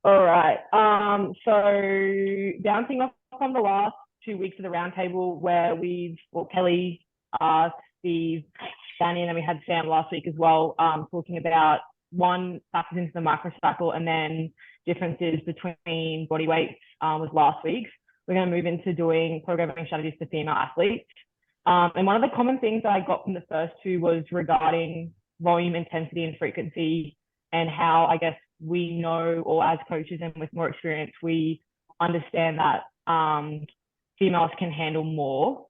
All right. So bouncing off from the last 2 weeks of the roundtable where Kelly, Steve, Danny, and then we had Sam last week as well, talking about one factors into the microcycle and then differences between body weights was last week. We're going to move into doing programming strategies for female athletes. And one of the common things that I got from the first two was regarding volume, intensity, and frequency, and how I guess we know, or as coaches and with more experience, we understand that females can handle more.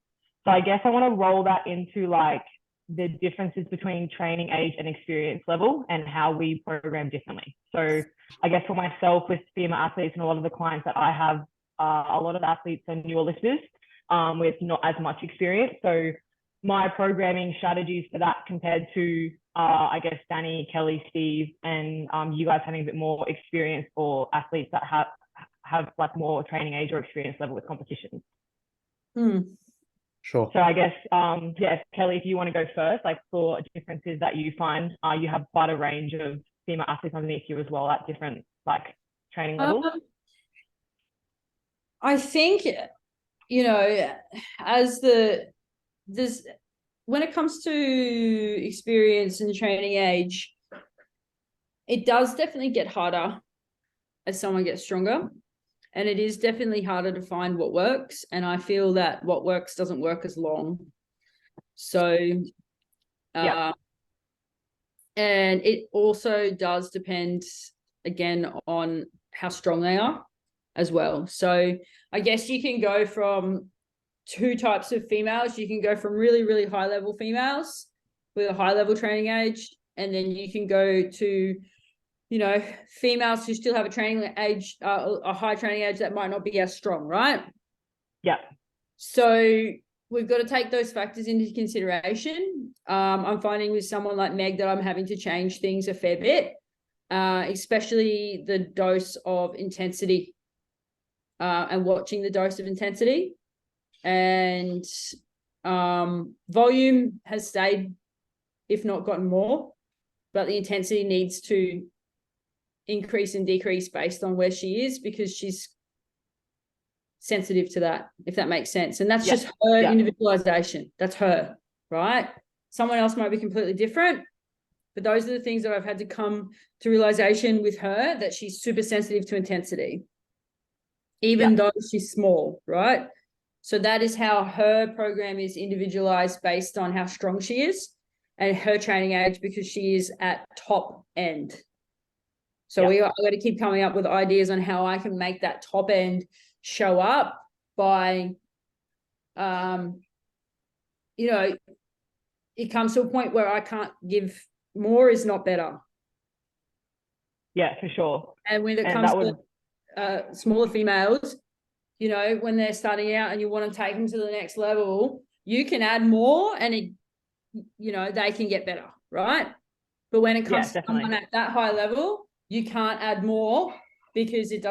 So I guess I want to roll that into like the differences between training age and experience level and how we program differently. So I guess for myself with female athletes and a lot of the clients that I have, a lot of athletes are newer lifters with not as much experience. So my programming strategies for that compared to I guess Danny, Kelly, Steve, and you guys having a bit more experience for athletes that have like more training age or experience level with competitions. Sure. So I guess Kelly, if you want to go first, like for differences that you find, you have quite a range of female athletes underneath you as well at different like training levels. I think when it comes to experience and training age, it does definitely get harder as someone gets stronger. And it is definitely harder to find what works. And I feel that what works doesn't work as long. So, and it also does depend, again, on how strong they are as well. So I guess you can go from two types of females. You can go from really, really high level females with a high level training age. And then you can go to, females who still have a training age, a high training age that might not be as strong, right? Yeah. So we've got to take those factors into consideration. I'm finding with someone like Meg that I'm having to change things a fair bit, especially the dose of intensity and watching the dose of intensity. And volume has stayed, if not gotten more, but the intensity needs to increase and decrease based on where she is, because she's sensitive to that, if that makes sense. And that's just her individualization. That's her, right? Someone else might be completely different, but those are the things that I've had to come to realization with her, that she's super sensitive to intensity, even though she's small, right? So that is how her program is individualized based on how strong she is and her training age, because she is at top end. So I got to keep coming up with ideas on how I can make that top end show up by, it comes to a point where I can't give more is not better. Yeah, for sure. And when it comes to smaller females, when they're starting out and you want to take them to the next level, you can add more and they can get better, right? But when it comes to someone at that high level, you can't add more, because it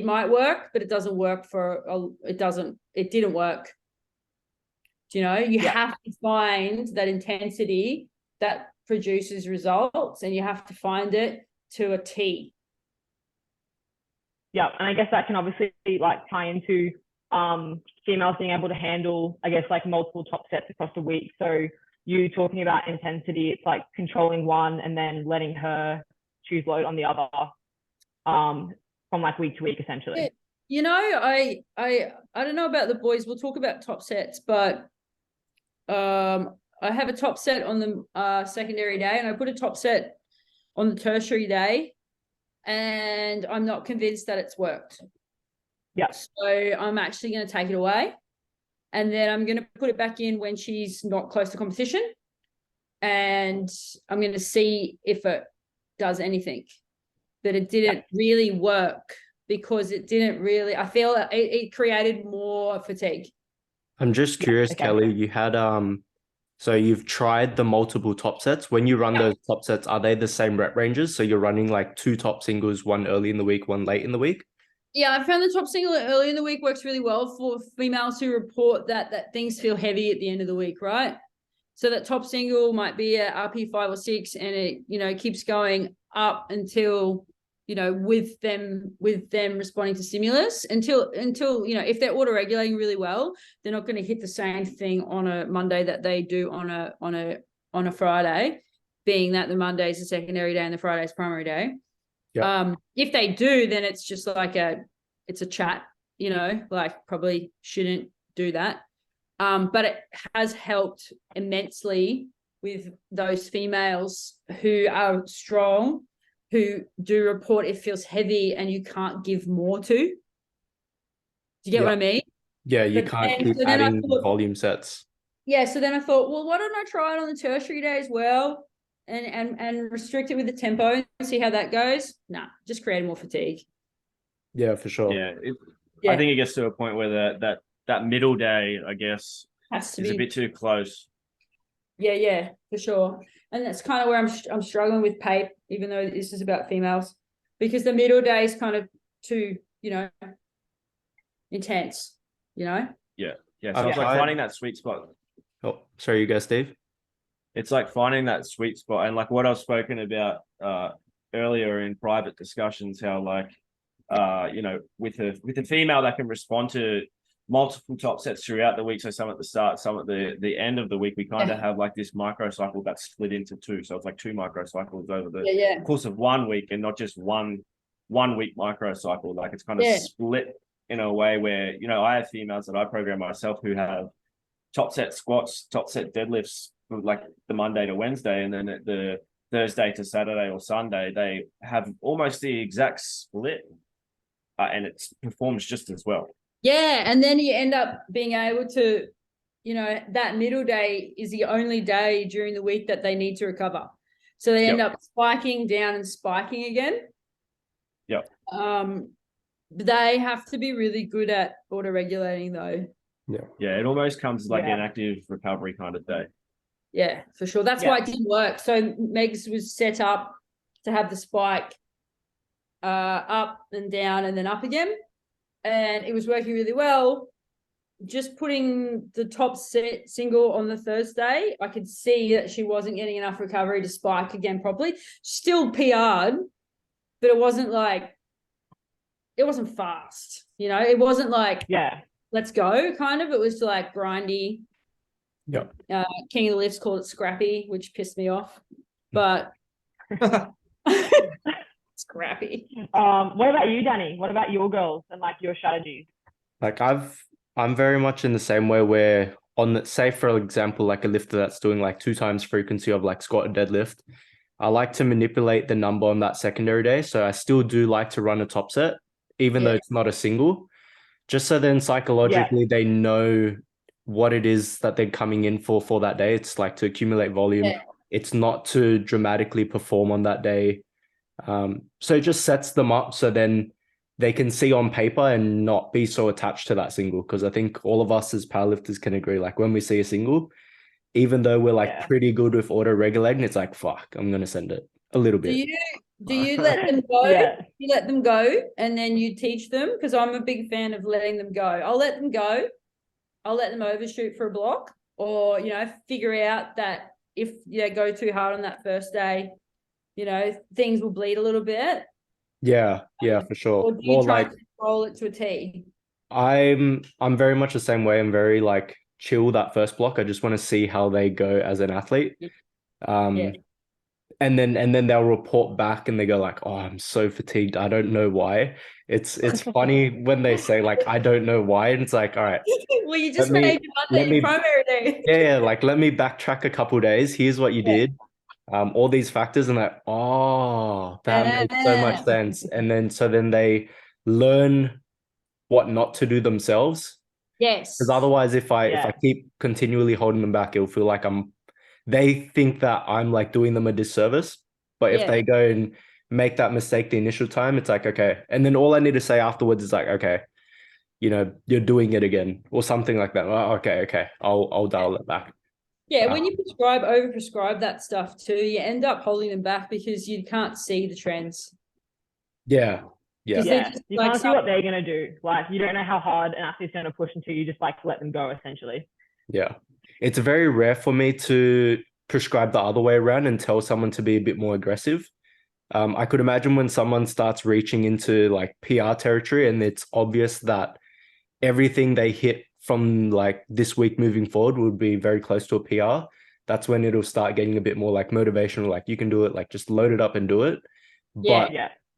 might work, but it doesn't work it didn't work. You have to find that intensity that produces results, and you have to find it to a T. Yeah, and I guess that can obviously like tie into females being able to handle, I guess, like multiple top sets across the week. So you talking about intensity, it's like controlling one and then letting her choose load on the other from like week to week, essentially. I don't know about the boys. We'll talk about top sets, but I have a top set on the secondary day, and I put a top set on the tertiary day, and I'm not convinced that it's worked. Yeah. So I'm actually going to take it away, and then I'm going to put it back in when she's not close to competition, and I'm going to see if it does anything. But it didn't really work, because it didn't really, I feel it created more fatigue. I'm just curious, Kelly, you had so you've tried the multiple top sets. When you run those top sets, are they the same rep ranges? So you're running like 2 top singles, one early in the week, one late in the week? Yeah, I found the top single early in the week works really well for females who report that things feel heavy at the end of the week, right? So that top single might be a RP 5 or 6, and it keeps going up until with them responding to stimulus until if they're auto regulating really well, they're not going to hit the same thing on a Monday that they do on a Friday, being that the Monday is the secondary day and the Friday is primary day. Yeah. If they do, then it's just like it's a chat, probably shouldn't do that. But it has helped immensely with those females who are strong, who do report it feels heavy and you can't give more to. Do you get what I mean? Yeah, you can't keep adding volume sets. Yeah, so then I thought, well, why don't I try it on the tertiary day as well and restrict it with the tempo and see how that goes? Nah, just create more fatigue. Yeah, for sure. Yeah, I think it gets to a point where that middle day, I guess, is a bit too close. Yeah, for sure. And that's kind of where I'm struggling with PAPE, even though this is about females, because the middle day is kind of too, intense, Yeah. So it's like finding that sweet spot. Oh, sorry, you go, Steve. It's like finding that sweet spot, and like what I've spoken about earlier in private discussions, how like with a female that can respond to multiple top sets throughout the week, so some at the start, some at the end of the week, we kind of have like this microcycle that's split into two, so it's like two microcycles over the course of 1 week, and not just one week microcycle. Like it's kind of split in a way where I have females that I program myself who have top set squats, top set deadlifts like the Monday to Wednesday, and then the Thursday to Saturday or Sunday they have almost the exact split, and it performs just as well. Yeah, and then you end up being able to, that middle day is the only day during the week that they need to recover. So they end up spiking down and spiking again. Yep. They have to be really good at auto-regulating though. Yeah, it almost comes like an active recovery kind of day. Yeah, for sure. That's why it didn't work. So Meg's was set up to have the spike up and down and then up again. And it was working really well. Just putting the top set single on the Thursday, I could see that she wasn't getting enough recovery to spike again properly. Still PR'd, but it wasn't fast. It wasn't like, let's go kind of. It was like grindy. Yep. King of the Lifts called it scrappy, which pissed me off. But scrappy. What about you, Danny? What about your goals and like your strategies? Like I'm very much in the same way where say for example, like a lifter that's doing like 2 times frequency of like squat and deadlift, I like to manipulate the number on that secondary day. So I still do like to run a top set, even though it's not a single, just so then psychologically they know what it is that they're coming in for that day. It's like to accumulate volume. Yeah. It's not to dramatically perform on that day. So it just sets them up so then they can see on paper and not be so attached to that single. Because I think all of us as powerlifters can agree, like when we see a single, even though we're like pretty good with auto regulating, it's like, fuck, I'm going to send it a little bit. Do you let them go? You let them go and then you teach them? Because I'm a big fan of letting them go. I'll let them go. I'll let them overshoot for a block, or, figure out that if they go too hard on that first day, things will bleed a little bit. Yeah, for sure. Or do you try to control it to a T? I'm very much the same way. I'm very like chill that first block. I just want to see how they go as an athlete. And then they'll report back and they go like, oh, I'm so fatigued. I don't know why. It's funny when they say like, I don't know why. And it's like, all right. Well, you just made your Monday primary day. Yeah, like let me backtrack a couple of days. Here's what you did. All these factors, and like, oh, that makes so much sense. And then they learn what not to do themselves. Yes. Because otherwise, if I keep continually holding them back, it'll feel like they think that I'm like doing them a disservice. But if they go and make that mistake the initial time, it's like, okay. And then all I need to say afterwards is like, okay, you're doing it again or something like that. Oh, okay. I'll dial it back. Yeah, when you over-prescribe that stuff too, you end up holding them back because you can't see the trends. Yeah. You can't see what they're going to do. Like, you don't know how hard an athlete's going to push until you just like let them go, essentially. Yeah. It's very rare for me to prescribe the other way around and tell someone to be a bit more aggressive. I could imagine when someone starts reaching into like PR territory and it's obvious that everything they hit from like this week moving forward would be very close to a PR. That's when it'll start getting a bit more like motivational, like you can do it, like just load it up and do it. But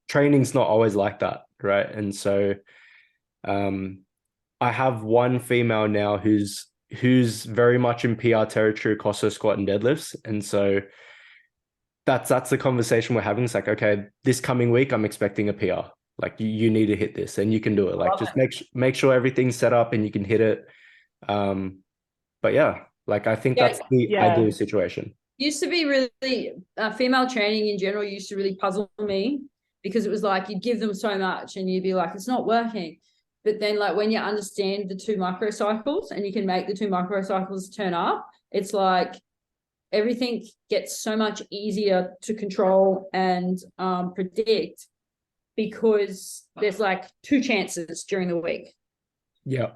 training's not always like that, right? And so I have one female now who's very much in PR territory across her squat and deadlifts. And so that's the conversation we're having. It's like, okay, this coming week, I'm expecting a PR. Like you need to hit this and you can do it. Like just make sure everything's set up and you can hit it. But yeah, like I think that's the ideal situation. Used to be really female training in general used to really puzzle me because it was like you'd give them so much and you'd be like, it's not working. But then like when you understand the 2 microcycles and you can make the 2 microcycles turn up, it's like everything gets so much easier to control and predict because there's like 2 chances during the week. Yeah.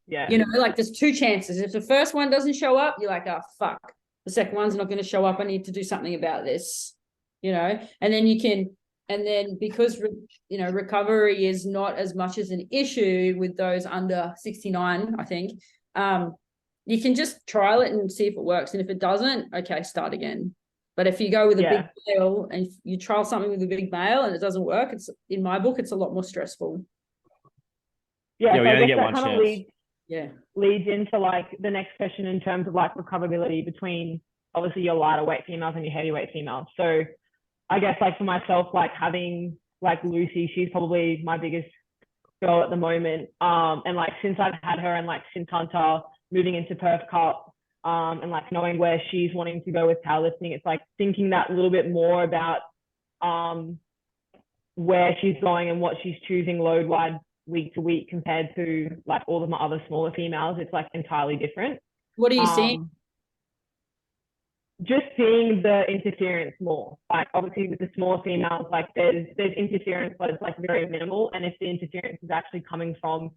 You know, like there's 2 chances. If the first one doesn't show up, you're like, oh, fuck. The second one's not going to show up. I need to do something about this, you know, and then because, you know, recovery is not as much as an issue with those under 69, I think, you can just trial it and see if it works. And if it doesn't, okay, start again. But if you go with a big male and you trial something with a big male and it doesn't work, it's in my book, it's a lot more stressful. Yeah, we so only get one kind chance. Leads into like the next question in terms of like recoverability between obviously your lighter weight females and your heavyweight females. So I guess like for myself, like having like Lucy, she's probably my biggest girl at the moment. And like since I've had her and like since Hunter moving into Perf Cup, and like knowing where she's wanting to go with powerlifting, it's like thinking that little bit more about where she's going and what she's choosing load wide week to week compared to like all of my other smaller females. It's like entirely different. What are you seeing? Just seeing the interference more. Like obviously with the smaller females, like there's interference, but it's like very minimal. And if the interference is actually coming from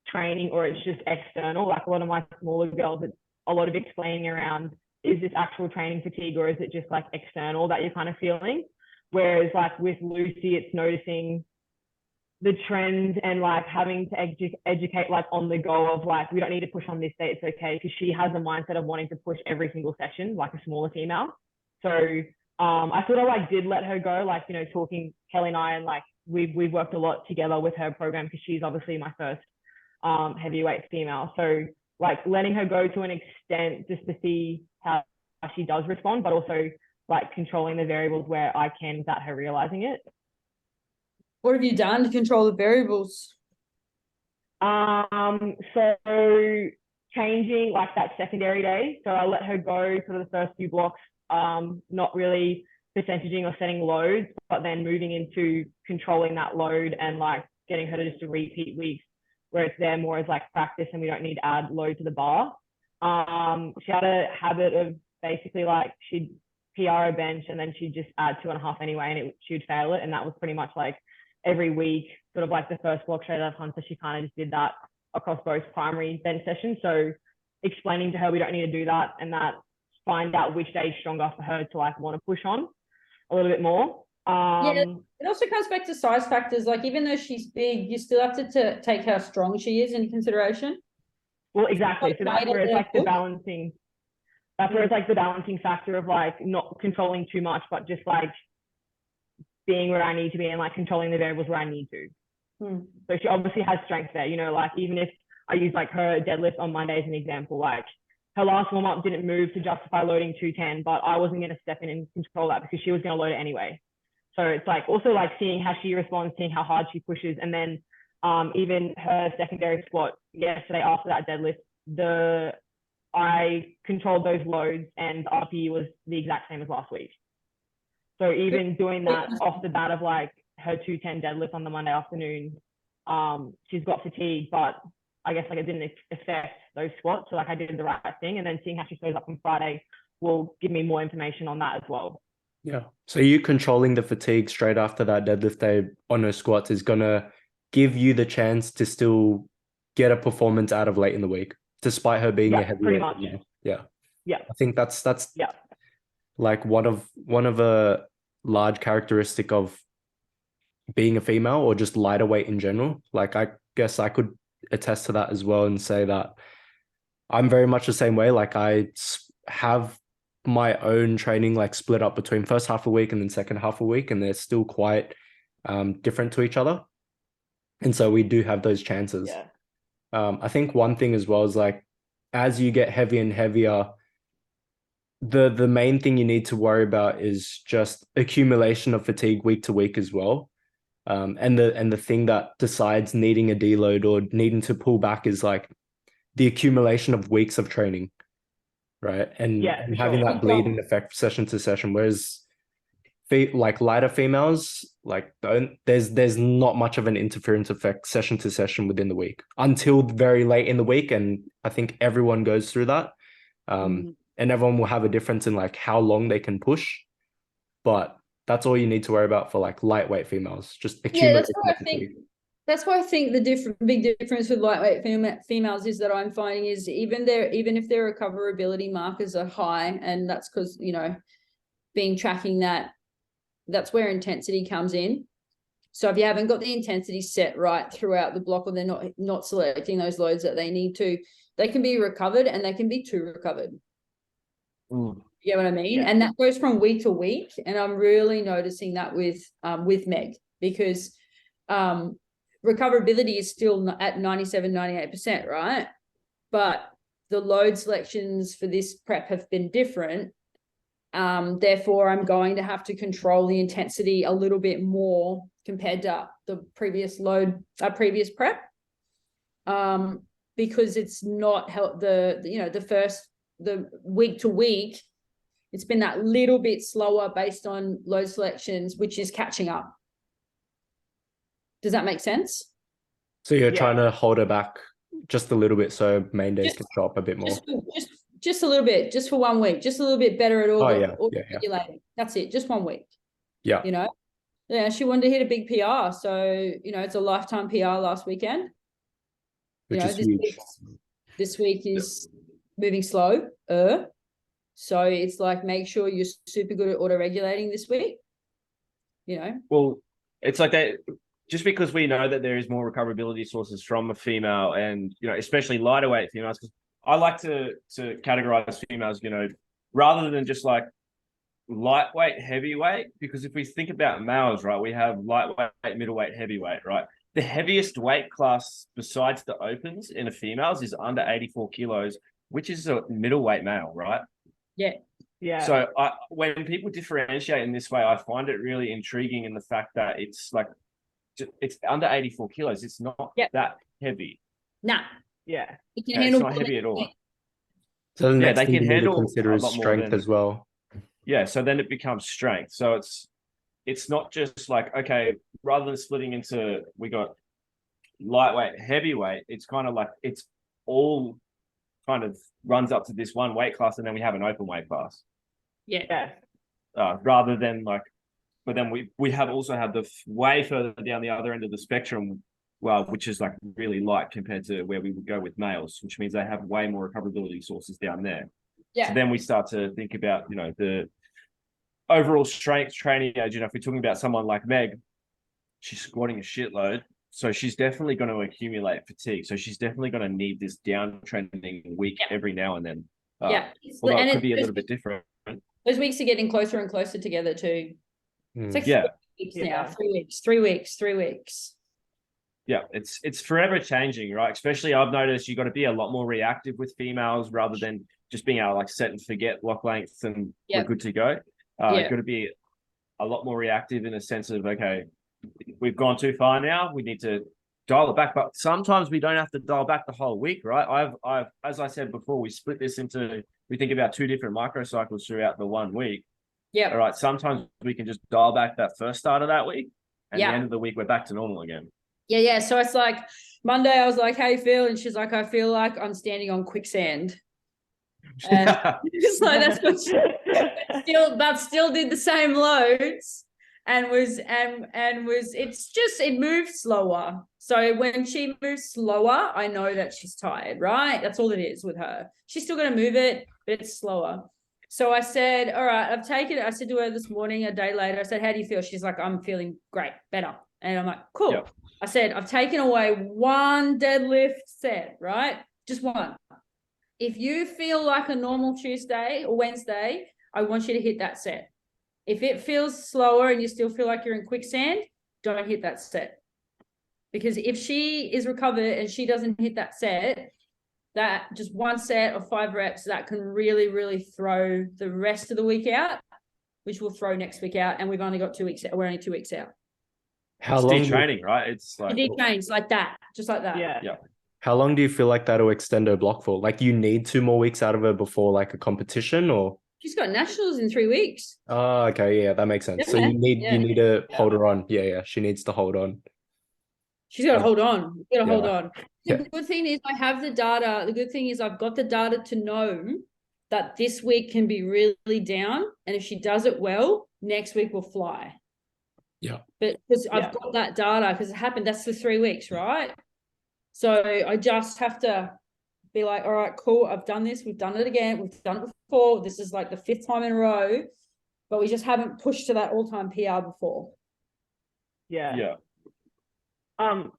training or it's just external, like a lot of my smaller girls, it's a lot of explaining around, is this actual training fatigue or is it just like external that you're kind of feeling? Whereas like with Lucy, it's noticing the trends and like having to educate like on the go of like, we don't need to push on this day, it's okay, because she has a mindset of wanting to push every single session like a smaller female. So I sort of like did let her go, like, you know, talking Kelly and I, and like we've worked a lot together with her program because she's obviously my first heavyweight female. So like letting her go to an extent just to see how she does respond, but also like controlling the variables where I can without her realizing it. What have you done to control the variables? So changing like that secondary day. So I let her go sort of the first few blocks, not really percentaging or setting loads, but then moving into controlling that load and like getting her to just repeat weeks where it's there more as like practice and we don't need to add load to the bar. She had a habit of basically like she'd PR a bench and then she'd just add 2.5 anyway, and she'd fail it. And that was pretty much like every week, sort of like the first block straight out of Hunter, she kind of just did that across both primary bench sessions. So explaining to her we don't need to do that, and that find out which day is stronger for her to like want to push on a little bit more. Yeah, it also comes back to size factors. Like even though she's big, you still have to take how strong she is into consideration. Well, exactly. So that's where it's like the balancing. That's where it's like the balancing factor of like not controlling too much, but just like being where I need to be and like controlling the variables where I need to. So she obviously has strength there, you know, like even if I use like her deadlift on Monday as an example, like her last warm up didn't move to justify loading 210, but I wasn't going to step in and control that because she was going to load it anyway. So it's like also like seeing how she responds, seeing how hard she pushes. And then even her secondary squat yesterday after that deadlift, I controlled those loads and the RPE was the exact same as last week. So even doing that off the bat of like her 210 deadlift on the Monday afternoon, she's got fatigue, but I guess like it didn't affect those squats. So like I did the right thing, and then seeing how she shows up on Friday will give me more information on that as well. Yeah. So you controlling the fatigue straight after that deadlift day on her squats is going to give you the chance to still get a performance out of late in the week, despite her being a heavyweight. Yeah. Yeah. I think that's like one of large characteristic of being a female or just lighter weight in general. Like, I guess I could attest to that as well and say that I'm very much the same way. Like, I have my own training like split up between first half a week and then second half a week, and they're still quite different to each other. And so we do have those chances. Yeah. I think one thing as well is like, as you get heavier and heavier, the main thing you need to worry about is just accumulation of fatigue week to week as well. And the thing that decides needing a deload or needing to pull back is like the accumulation of weeks of training, right? And having that bleeding effect session to session. Whereas like lighter females, like there's not much of an interference effect session to session within the week until very late in the week. And I think everyone goes through that. And everyone will have a difference in like how long they can push. But that's all you need to worry about for like lightweight females. Just accumulate. That's why I think the big difference with lightweight females is that I'm finding is even if their recoverability markers are high, and that's because, you know, being tracking that's where intensity comes in. So if you haven't got the intensity set right throughout the block, or they're not selecting those loads that they need to, they can be recovered and they can be too recovered. You get what I mean? And that goes from week to week. And I'm really noticing that with Meg, because recoverability is still at 97, 98%, right? But the load selections for this prep have been different. Therefore, I'm going to have to control the intensity a little bit more compared to the previous previous prep. Because it's not the week to week, it's been that little bit slower based on load selections, which is catching up. Does that make sense? So you're trying to hold her back just a little bit so main days can show up a bit more. Just a little bit, just for 1 week, just a little bit better at all. Regulating. That's it, just 1 week. Yeah. You know? Yeah, she wanted to hit a big PR. So, you know, it's a lifetime PR last weekend. Which is huge. This week is moving slow. So it's like, make sure you're super good at auto-regulating this week. You know? Well, it's like that. Just because we know that there is more recoverability sources from a female, and, you know, especially lighter weight females, because I like to categorize females, you know, rather than just like lightweight, heavyweight, because if we think about males, right, we have lightweight, middleweight, heavyweight, right? The heaviest weight class besides the opens in a females is under 84 kilos, which is a middleweight male, right? Yeah. Yeah. So when people differentiate in this way, I find it really intriguing in the fact that it's like, it's under 84 kilos. It's not that heavy. Nah. Yeah. It can handle. It's not heavy at all. So the next they thing can you need handle to consider is strength as well. Yeah. So then it becomes strength. So it's not just like, okay, rather than splitting into, we got lightweight, heavyweight, it's kind of like, it's all kind of runs up to this one weight class, and then we have an open weight class. Yeah. Rather than like, but then we have also had the way further down the other end of the spectrum, well, which is like really light compared to where we would go with males, which means they have way more recoverability sources down there. Yeah. So then we start to think about, you know, the overall strength training. You know, if we're talking about someone like Meg, she's squatting a shitload, so she's definitely going to accumulate fatigue. So she's definitely going to need this downtrending week every now and then. Although it could be a little bit different. Those weeks are getting closer and closer together too. It's like 3 weeks now, 3 weeks. Yeah, it's forever changing, right? Especially I've noticed you got to be a lot more reactive with females rather than just being able to like set and forget block lengths and we're good to go. You've got to be a lot more reactive in a sense of, okay, we've gone too far now, we need to dial it back. But sometimes we don't have to dial back the whole week, right? I've as I said before, we split this into, we think about 2 different microcycles throughout the 1 week. Yeah. All right. Sometimes we can just dial back that first start of that week, and the end of the week we're back to normal again. Yeah. So it's like Monday, I was like, "Hey, Phil," and she's like, "I feel like I'm standing on quicksand." And it's like that's what still did the same loads, and was it moved slower. So when she moves slower, I know that she's tired, right? That's all it is with her. She's still going to move it, but it's slower. So I said, all right, I've taken it. I said to her this morning, a day later, I said, how do you feel? She's like, I'm feeling great, better. And I'm like, cool. Yep. I said, I've taken away one deadlift set, right? Just one. If you feel like a normal Tuesday or Wednesday, I want you to hit that set. If it feels slower and you still feel like you're in quicksand, don't hit that set. Because if she is recovered and she doesn't hit that set, that just one set of 5 reps, that can really, really throw the rest of the week out, which will throw next week out. And we've only got 2 weeks out. We're only 2 weeks out. How It's long? training, right? It's like Trains like that, just like that. Yeah. How long do you feel like that'll extend her block for? Like, you need 2 more weeks out of her before like a competition, or? She's got nationals in 3 weeks. Oh, okay, yeah, that makes sense. So Yeah. you need to hold her on. Yeah, she needs to hold on. She's got to hold on. She's got to hold on. The Yeah. good thing is I have the data. The good thing is I've got the data to know that this week can be really down. And if she does it well, next week will fly. Yeah. But because I've got that data, because it happened, that's the 3 weeks, right? So I just have to be like, all right, cool. I've done this. We've done it again. We've done it before. This is like the 5th time in a row, but we just haven't pushed to that all-time PR before. Yeah.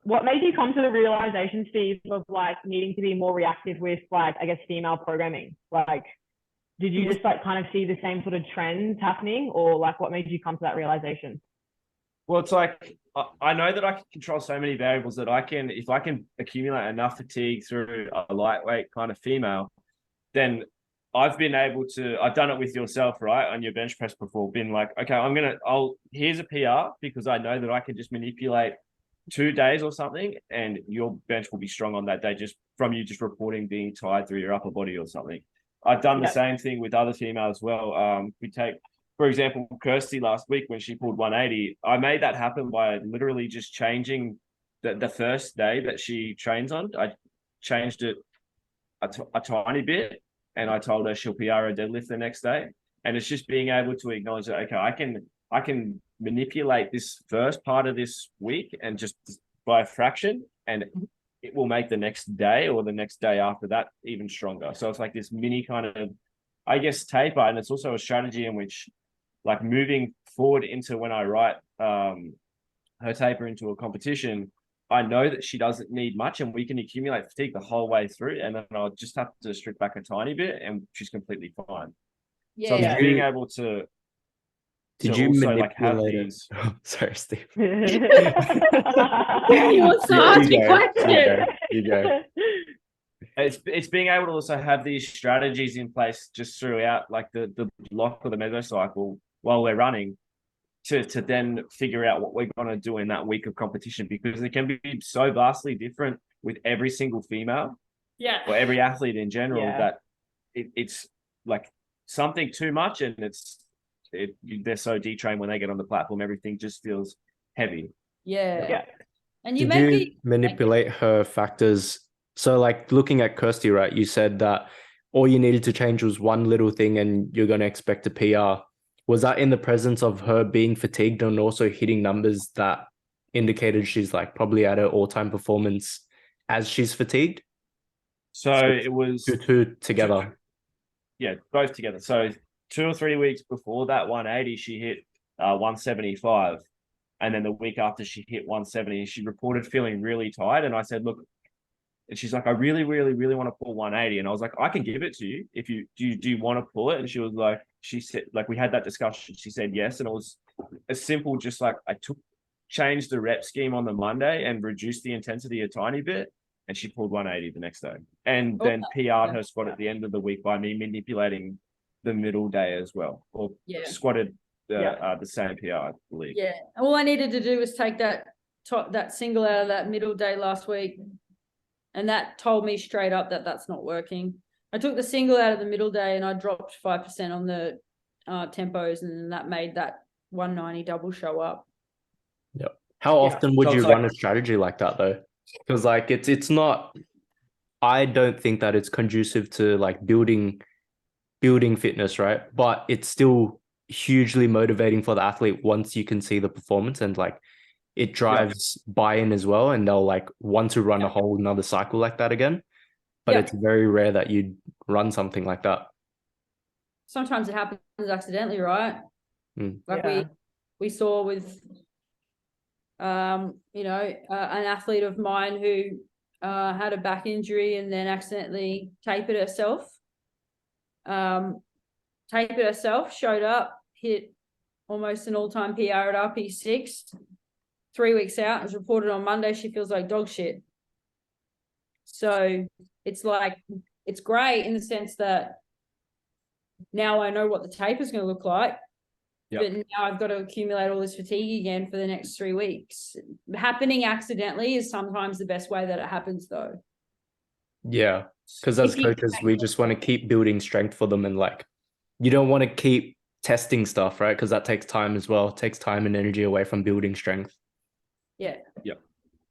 What made you come to the realization, Steve, of like needing to be more reactive with like, I guess, female programming? Like, did you just like kind of see the same sort of trends happening, or like what made you come to that realization? Well, it's like I know that I can control so many variables that if I can accumulate enough fatigue through a lightweight kind of female, then I've been able to. I've done it with yourself, right, on your bench press before. Been like, okay, here's a PR because I know that I can just manipulate 2 days or something, and your bench will be strong on that day just from you just reporting being tired through your upper body or something. I've done the same thing with other females as well. We take, for example, Kirsty last week when she pulled 180. I made that happen by literally just changing the first day that she trains on. I changed it a tiny bit, and I told her she'll PR a deadlift the next day. And it's just being able to acknowledge that, okay, I can manipulate this first part of this week and just by a fraction, and it will make the next day or the next day after that even stronger. So it's like this mini kind of, I guess, taper. And it's also a strategy in which, like, moving forward into when I write her taper into a competition, I know that she doesn't need much and we can accumulate fatigue the whole way through. And then I'll just have to strip back a tiny bit and she's completely fine. So being able to Did you also manipulate like have these? Sorry, Steve. He wants to ask me questions. You go. It's being able to also have these strategies in place just throughout like the block or the mesocycle while we're running to then figure out what we're going to do in that week of competition, because it can be so vastly different with every single female or every athlete in general that it's like something too much, and they're so detrained when they get on the platform, everything just feels heavy. And Did you manipulate her factors? So like looking at Kirsty, right, you said that all you needed to change was one little thing and you're going to expect a PR. Was that in the presence of her being fatigued and also hitting numbers that indicated she's like probably at her all-time performance as she's fatigued? So it was two together. Both together. So 2 or 3 weeks before that 180, she hit 175. And then the week after she hit 170, she reported feeling really tired. And I said, look, and she's like, I really, really, really want to pull 180. And I was like, I can give it to you if do you want to pull it? And she said, like, we had that discussion. She said yes. And it was a simple, just like changed the rep scheme on the Monday and reduced the intensity a tiny bit. And she pulled 180 the next day. And then PR'd her squat at the end of the week by me manipulating the middle day as well, or squatted the same PR, I believe. Yeah. All I needed to do was take that single out of that middle day last week. And that told me straight up that that's not working. I took the single out of the middle day and I dropped 5% on the tempos, and then that made that 190 double show up. Yep. How often would you run a strategy like that though? Because like it's not, I don't think that it's conducive to like building fitness, right? But it's still hugely motivating for the athlete once you can see the performance, and like it drives buy-in as well, and they'll like want to run a whole another cycle like that again. But it's very rare that you'd run something like that. sometimes it happens accidentally, right? Like Yeah. we saw with, an athlete of mine who had a back injury and then accidentally tapered herself. Showed up, hit almost an all-time PR at RP6. 3 weeks out, was reported on Monday. She feels like dog shit. So it's like, it's great in the sense that now I know what the taper is going to look like. But now I've got to accumulate all this fatigue again for the next 3 weeks. Happening accidentally is sometimes the best way that it happens, though. Yeah, because as coaches, we just want to keep building strength for them, and like, you don't want to keep testing stuff, right? Because that takes time as well. It takes time and energy away from building strength. Yeah.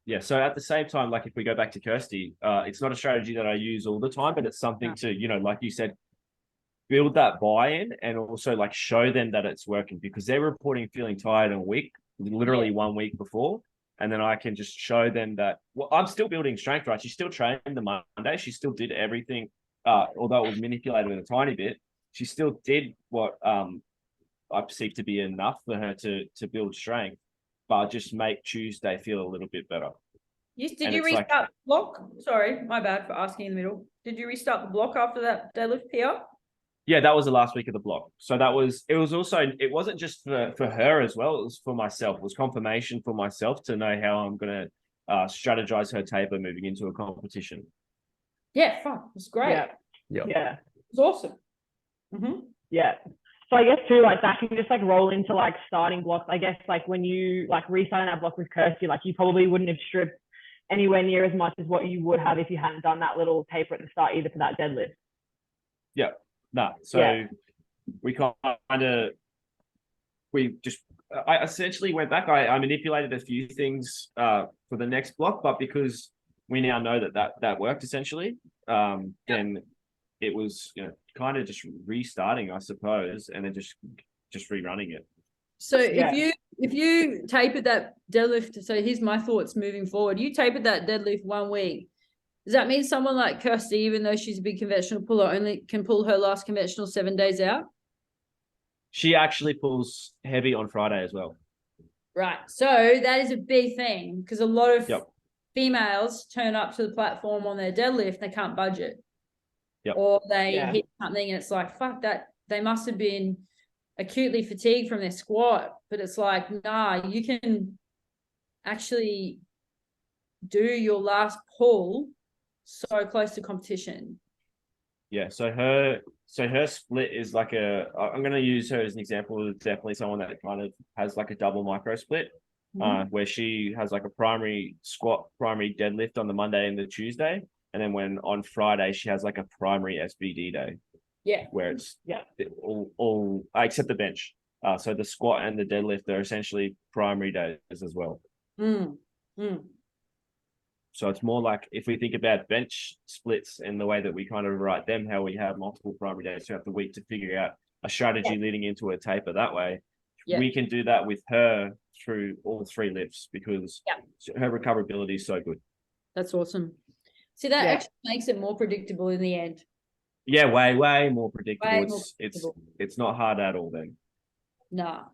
Yeah. So at the same time, like if we go back to Kirsty, it's not a strategy that I use all the time, but it's something to, like you said, build that buy-in and also like show them that it's working, because they're reporting feeling tired and weak literally 1 week before. And then I can just show them that, well, I'm still building strength, right? She still trained the Monday. She still did everything, although it was manipulated a tiny bit. She still did what I perceive to be enough for her to build strength, but just make Tuesday feel a little bit better. Did you restart the block? Sorry, my bad for asking in the middle. Did you restart the block after that deadlift PR? Yeah, that was the last week of the block. So it wasn't just for her as well. It was for myself. It was confirmation for myself to know how I'm going to strategize her taper moving into a competition. Yeah, fuck. It was great. Yeah. It was awesome. Mm-hmm. Yeah. So I guess too, like that can just like roll into like starting blocks. I guess like when you like restarting that block with Kirsty, like you probably wouldn't have stripped anywhere near as much as what you would have if you hadn't done that little taper at the start, either for that deadlift. Yeah. No. So we I essentially went back. I manipulated a few things for the next block, but because we now know that worked essentially, then it was kind of just restarting, I suppose, and then just rerunning it. So if you tapered that deadlift, so here's my thoughts moving forward. You tapered that deadlift 1 week. Does that mean someone like Kirsty, even though she's a big conventional puller, only can pull her last conventional 7 days out? She actually pulls heavy on Friday as well. Right. So that is a big thing, because a lot of females turn up to the platform on their deadlift, they can't budget. Or they hit something and it's like, fuck that. They must have been acutely fatigued from their squat. But it's like, nah, you can actually do your last pull so close to competition. Yeah. So her split is like I'm going to use her as an example. It's definitely someone that kind of has like a double micro split, where she has like a primary squat, primary deadlift on the Monday and the Tuesday. And then when on Friday, she has like a primary SBD day. Yeah. Where it's all except the bench. So the squat and the deadlift are essentially primary days as well. So it's more like if we think about bench splits and the way that we kind of write them, how we have multiple primary days throughout the week to figure out a strategy leading into a taper that way. We can do that with her through all 3 lifts because her recoverability is so good. That's awesome. See, that actually makes it more predictable in the end. Yeah, way more predictable. It's not hard at all then. Nah.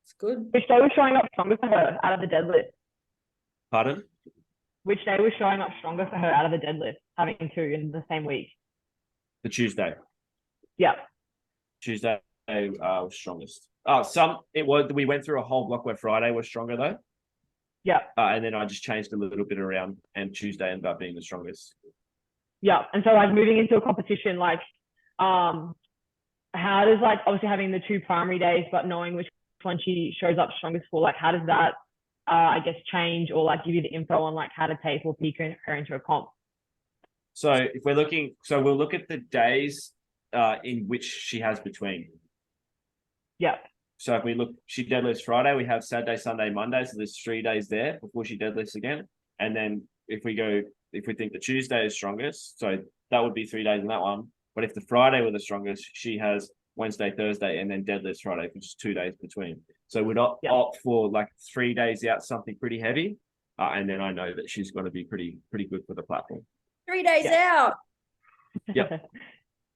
It's good. Which day was showing up stronger for her out of the deadlift? Pardon? Which day was showing up stronger for her out of the deadlift, having 2 in the same week? The Tuesday. Yeah. Tuesday was strongest. We went through a whole block where Friday was stronger though. Yeah. And then I just changed a little bit around and Tuesday ended up being the strongest. Yeah. And so like moving into a competition, like how does like obviously having the 2 primary days, but knowing which one she shows up strongest for, like how does that I guess change or like give you the info on like how to take or peak her into a comp? So if we're looking, we'll look at the days in which she has between. Yeah. So if we look, she deadlifts Friday, we have Saturday, Sunday, Monday. So there's 3 days there before she deadlifts again. And then if we think the Tuesday is strongest, so that would be 3 days in that one. But if the Friday were the strongest, she has Wednesday, Thursday, and then deadlifts Friday, which is 2 days between. So we'd opt for like 3 days out, something pretty heavy. And then I know that she's going to be pretty good for the platform. 3 days out. Yep.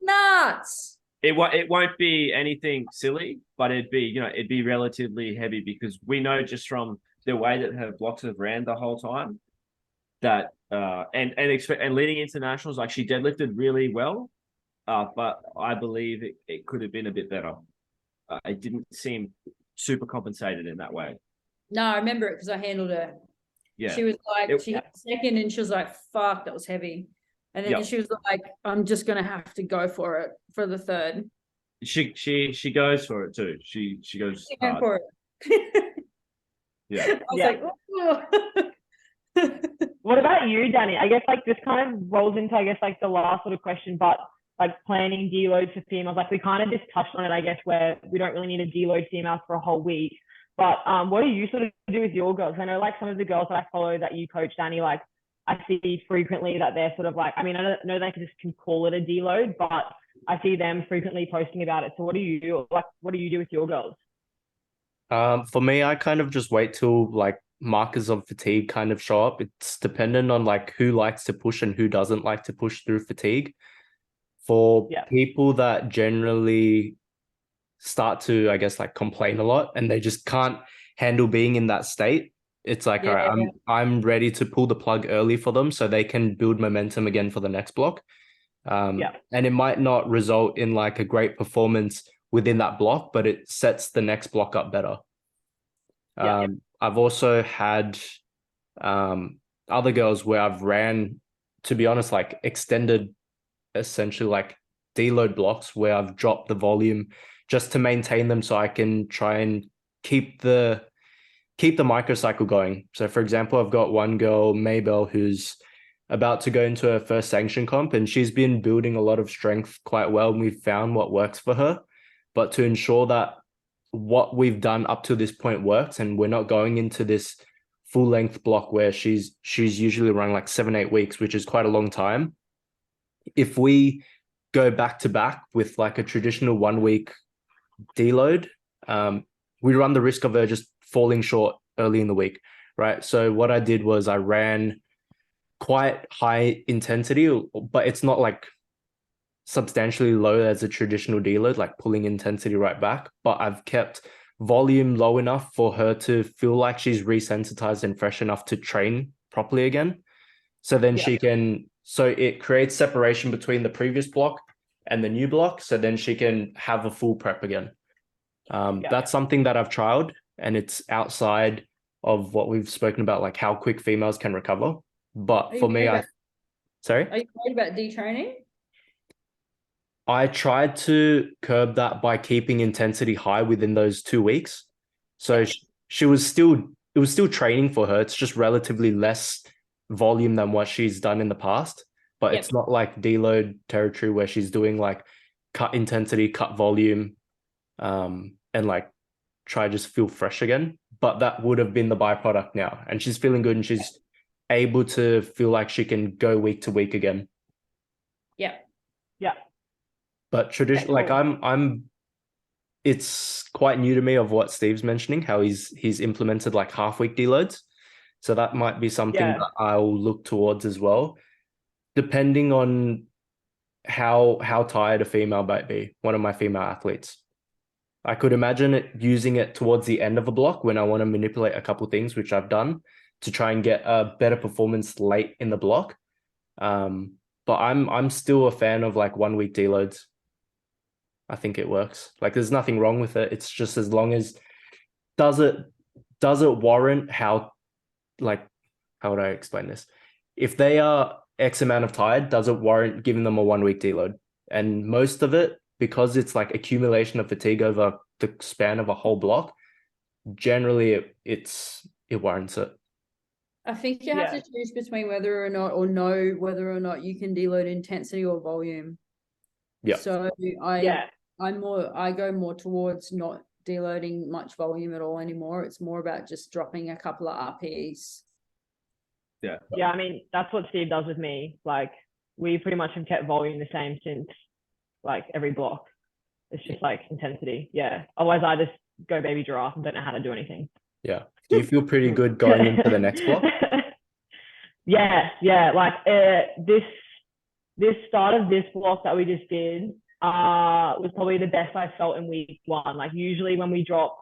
Nuts. it won't be anything silly, but it'd be relatively heavy because we know just from the way that her blocks have ran the whole time that and leading into nationals, like she deadlifted really well, but I believe it could have been a bit better. It didn't seem super compensated in that way. No, I remember it because I handled her. Yeah, she was like, she hit second and she was like, fuck, that was heavy. And then she was like, I'm just gonna have to go for it for the third. She goes for it too. She goes hard. For it. Yeah. I was like, oh. What about you, Danny? I guess like this kind of rolls into, I guess, like the last sort of question, but like planning deloads for females, like we kind of just touched on it, I guess, where we don't really need a deload females for a whole week. But what do you sort of do with your girls? I know like some of the girls that I follow that you coach, Danny, like I see frequently that they're sort of like, I mean, I don't know they can call it a deload, but I see them frequently posting about it. So what do you do? Like, what do you do with your girls? For me, I kind of just wait till like markers of fatigue kind of show up. It's dependent on like who likes to push and who doesn't like to push through fatigue. For people that generally start to, I guess, like complain a lot and they just can't handle being in that state, it's like, all right, I'm ready to pull the plug early for them so they can build momentum again for the next block. And it might not result in like a great performance within that block, but it sets the next block up better. I've also had other girls where I've ran, to be honest, like extended, essentially like deload blocks where I've dropped the volume just to maintain them so I can try and keep the microcycle going. So for example, I've got one girl, Maybell, who's about to go into her first sanction comp, and she's been building a lot of strength quite well, and we've found what works for her. But to ensure that what we've done up to this point works and we're not going into this full length block where she's usually running like 7-8 weeks, which is quite a long time. If we go back to back with like a traditional 1 week deload, we run the risk of her just falling short early in the week, right? So what I did was I ran quite high intensity, but it's not like substantially low as a traditional deload, like pulling intensity right back, but I've kept volume low enough for her to feel like she's resensitized and fresh enough to train properly again. So then she can, so it creates separation between the previous block and the new block. So then she can have a full prep again. That's something that I've tried, and it's outside of what we've spoken about, like how quick females can recover. But for me, sorry? Are you worried about detraining? I tried to curb that by keeping intensity high within those 2 weeks. So it was still training for her. It's just relatively less volume than what she's done in the past, but it's not like deload territory where she's doing like cut intensity, cut volume, and like try to just feel fresh again. But that would have been the byproduct now. And she's feeling good and she's able to feel like she can go week to week again. Yeah. But traditional, like it's quite new to me of what Steve's mentioning, how he's implemented like half week deloads. So that might be something that I'll look towards as well, depending on how tired a female might be, one of my female athletes. I could imagine using it towards the end of a block when I want to manipulate a couple of things, which I've done, to try and get a better performance late in the block. But I'm still a fan of like 1 week deloads. I think it works. Like there's nothing wrong with it. It's just as long as does it warrant how would I explain this? If they are X amount of tired, does it warrant giving them a 1 week deload? And most of it, because it's like accumulation of fatigue over the span of a whole block, generally it warrants it. I think you have to choose between whether or not, or know whether or not you can deload intensity or volume. Yeah. So I go more towards not deloading much volume at all anymore. It's more about just dropping a couple of RPEs. Yeah, I mean, that's what Steve does with me. Like, we pretty much have kept volume the same since like every block. It's just like intensity. Yeah. Otherwise, I just go baby giraffe and don't know how to do anything. Yeah. Do you feel pretty good going into the next block? Yeah. Like this start of this block that we just did, was probably the best I felt in week 1. Like usually when we drop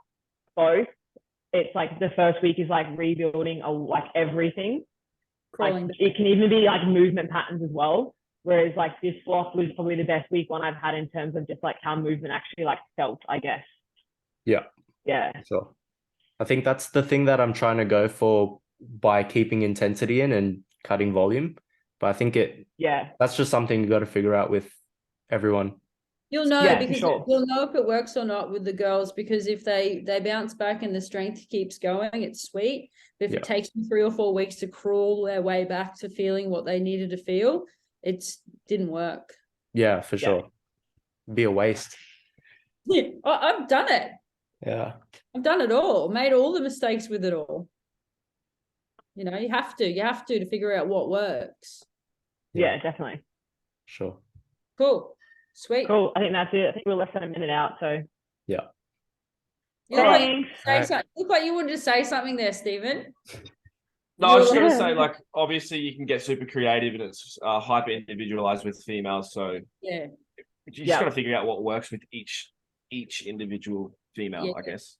both, it's like the first week is like rebuilding like everything. Crawling. Like, it can even be like movement patterns as well. Whereas like this block was probably the best week 1 I've had in terms of just like how movement actually like felt, I guess. Yeah. Yeah. So I think that's the thing that I'm trying to go for by keeping intensity in and cutting volume. But I think that's just something you got to figure out with everyone. You'll know because sure. you'll know if it works or not with the girls, because if they bounce back and the strength keeps going, it's sweet. But if it takes them 3 or 4 weeks to crawl their way back to feeling what they needed to feel, it didn't work. Yeah, for sure. Be a waste. Yeah, I've done it. Yeah. I've done it all, made all the mistakes with it all. You know, you have to figure out what works. Yeah, definitely. Sure. Cool. Sweet. Cool. I think that's it. I think we're less than a minute out. So yeah. You look, Thanks. look like you wanted to say something there, Stephen. No, I was just going to say, like, obviously you can get super creative and it's hyper individualized with females. So yeah, you just got to figure out what works with each individual female, I guess.